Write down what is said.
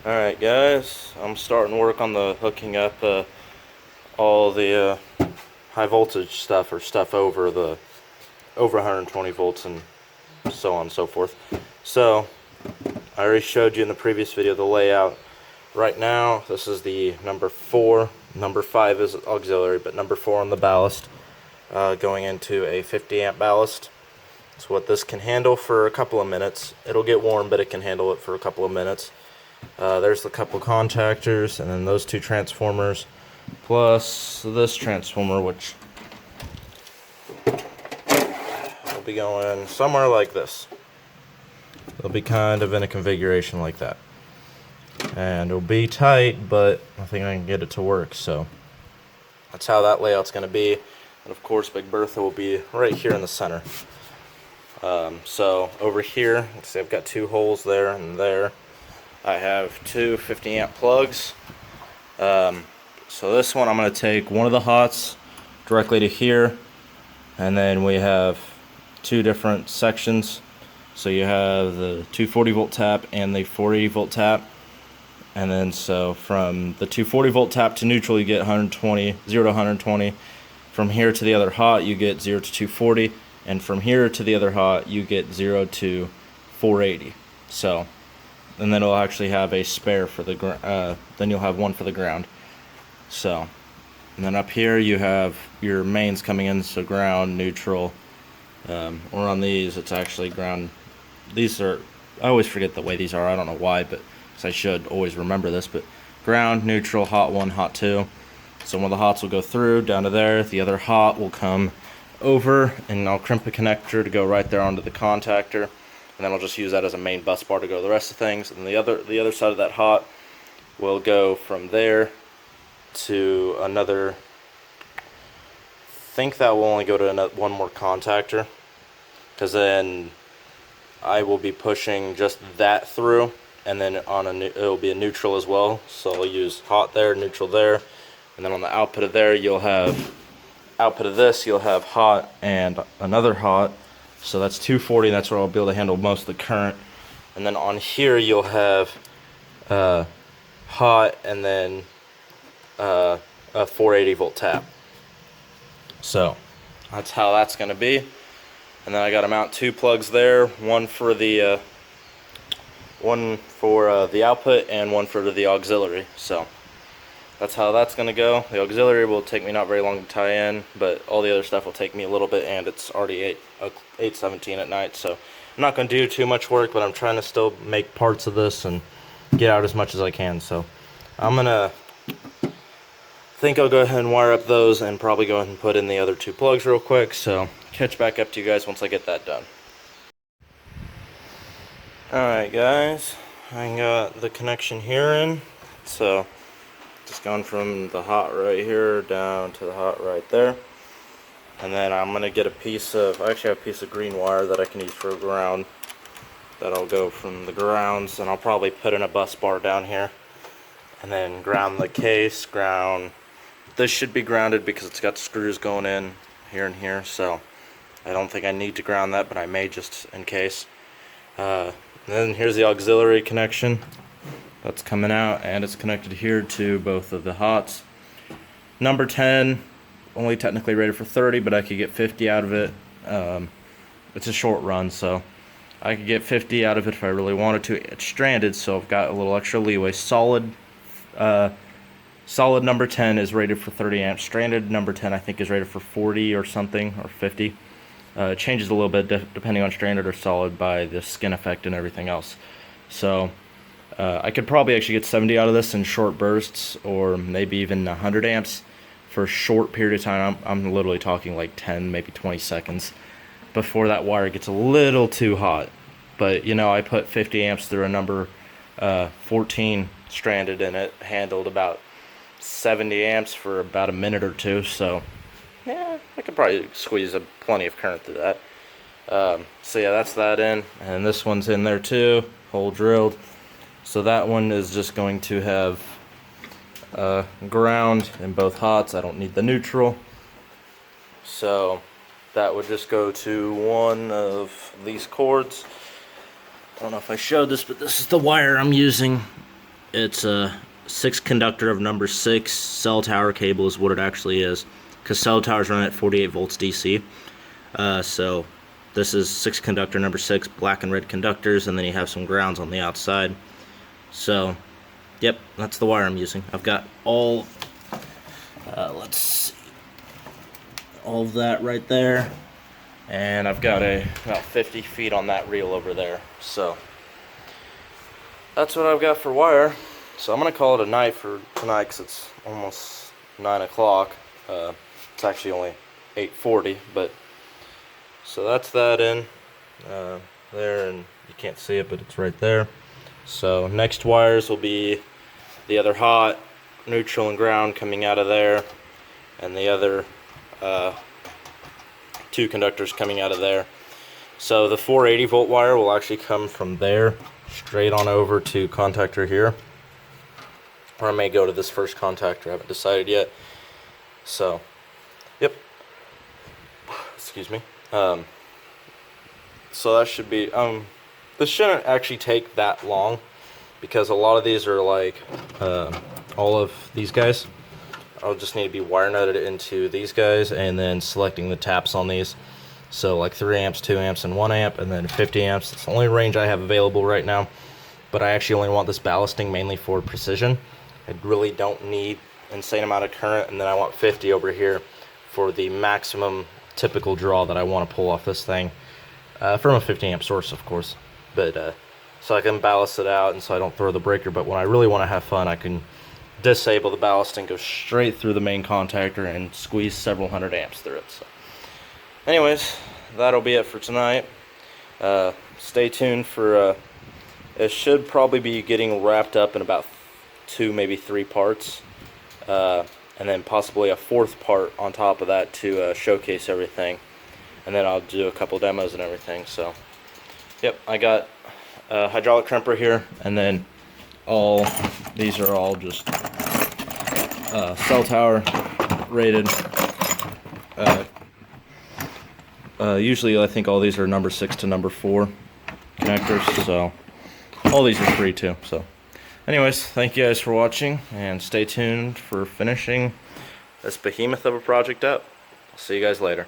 Alright guys, I'm starting work on the hooking up all the high voltage stuff, or stuff over 120 volts and so on and so forth. So I already showed you in the previous video the layout. Right now this is the number 4, number 5 is auxiliary, but number 4 on the ballast, going into a 50 amp ballast. It's what this can handle for a couple of minutes. It'll get warm, but it can handle it for a couple of minutes. There's the couple contactors, and then those two transformers, plus this transformer, which will be going somewhere like this. It'll be kind of in a configuration like that. And it'll be tight, but I think I can get it to work, so that's how that layout's going to be. And of course, Big Bertha will be right here in the center. So over here, let's see, I've got 2 holes there and there. I have 2 50 amp plugs. So this one I'm going to take one of the hots directly to here, and then we have 2 different sections. So you have the 240 volt tap and the 480 volt tap, and then so from the 240 volt tap to neutral you get 120, 0 to 120. From here to the other hot you get 0 to 240, and from here to the other hot you get 0 to 480. So and then it'll actually have a spare for the then you'll have one for the ground. So, and then up here you have your mains coming in, so ground, neutral, or on these it's actually ground. These are, I always forget the way these are, I don't know why, but I should always remember this, but ground, neutral, hot 1, hot 2. So one of the hots will go through down to there, the other hot will come over, and I'll crimp a connector to go right there onto the contactor. And then I'll just use that as a main bus bar to go to the rest of things. And the other side of that hot will go from there to another. I think that will only go to one more contactor, because then I will be pushing just that through, and then it'll be a neutral as well. So I'll use hot there, neutral there, and then on the output of there you'll have output of this. You'll have hot and another hot. So that's 240, and that's where I'll be able to handle most of the current. And then on here you'll have hot and then a 480 volt tap. So that's how that's going to be. And then I got to mount 2 plugs there, one for the output and one for the auxiliary. So that's how that's going to go. The auxiliary will take me not very long to tie in, but all the other stuff will take me a little bit, and it's already 8:17 at night, so I'm not going to do too much work, but I'm trying to still make parts of this and get out as much as I can. So I'm going to think I'll go ahead and wire up those and probably go ahead and put in the other 2 plugs real quick. So catch back up to you guys once I get that done. Alright guys, I got the connection here in, so just going from the hot right here down to the hot right there. And then I'm going to get I actually have a piece of green wire that I can use for a ground. That'll go from the grounds, and I'll probably put in a bus bar down here. And then ground the case, this should be grounded because it's got screws going in here and here. So I don't think I need to ground that, but I may just in case. And then here's the auxiliary connection. That's coming out, and it's connected here to both of the hots. Number 10, only technically rated for 30, but I could get 50 out of it. It's a short run, so I could get 50 out of it if I really wanted to. It's stranded, so I've got a little extra leeway. Solid number 10 is rated for 30 amps. Stranded number 10 I think is rated for 40 or something, or 50. It changes a little bit depending on stranded or solid by the skin effect and everything else. So I could probably actually get 70 out of this in short bursts, or maybe even 100 amps for a short period of time. I'm literally talking like 10, maybe 20 seconds before that wire gets a little too hot. But you know, I put 50 amps through a number 14 stranded, and it handled about 70 amps for about a minute or 2. So yeah, I could probably squeeze plenty of current through that. So yeah, that's that in, and this one's in there too, hole drilled. So that one is just going to have ground in both hots. I don't need the neutral. So that would just go to one of these cords. I don't know if I showed this, but this is the wire I'm using It's a 6 conductor of number 6 cell tower cable is what it actually is, because cell towers run at 48 volts DC. So this is 6 conductor number 6 black and red conductors, and then you have some grounds on the outside. So yep, that's the wire I'm using. I've got all let's see, all of that right there, and I've got about 50 feet on that reel over there. So that's what I've got for wire. So I'm gonna call it a night for tonight because it's almost 9 o'clock. It's actually only 8:40, but so that's that in there, and you can't see it, but it's right there. So next wires will be the other hot, neutral, and ground coming out of there, and the other 2 conductors coming out of there. So the 480 volt wire will actually come from there straight on over to contactor here, or I may go to this first contactor. I haven't decided yet. So yep, excuse me. So that should be this shouldn't actually take that long, because a lot of these are like all of these guys. I'll just need to be wire nutted into these guys and then selecting the taps on these. So like 3 amps, 2 amps, and 1 amp, and then 50 amps. It's the only range I have available right now, but I actually only want this ballasting mainly for precision. I really don't need insane amount of current, and then I want 50 over here for the maximum typical draw that I want to pull off this thing from a 50 amp source, of course. But so I can ballast it out, and so I don't throw the breaker. But when I really want to have fun, I can disable the ballast and go straight through the main contactor and squeeze several hundred amps through it. So anyways, that'll be it for tonight. Stay tuned for it should probably be getting wrapped up in about 2, maybe 3 parts, and then possibly a 4th part on top of that to showcase everything, and then I'll do a couple demos and everything. So yep, I got a hydraulic crimper here, and then all these are all just cell tower rated. Usually I think all these are number 6 to number 4 connectors, so all these are free too. So anyways, thank you guys for watching, and stay tuned for finishing this behemoth of a project up. I'll see you guys later.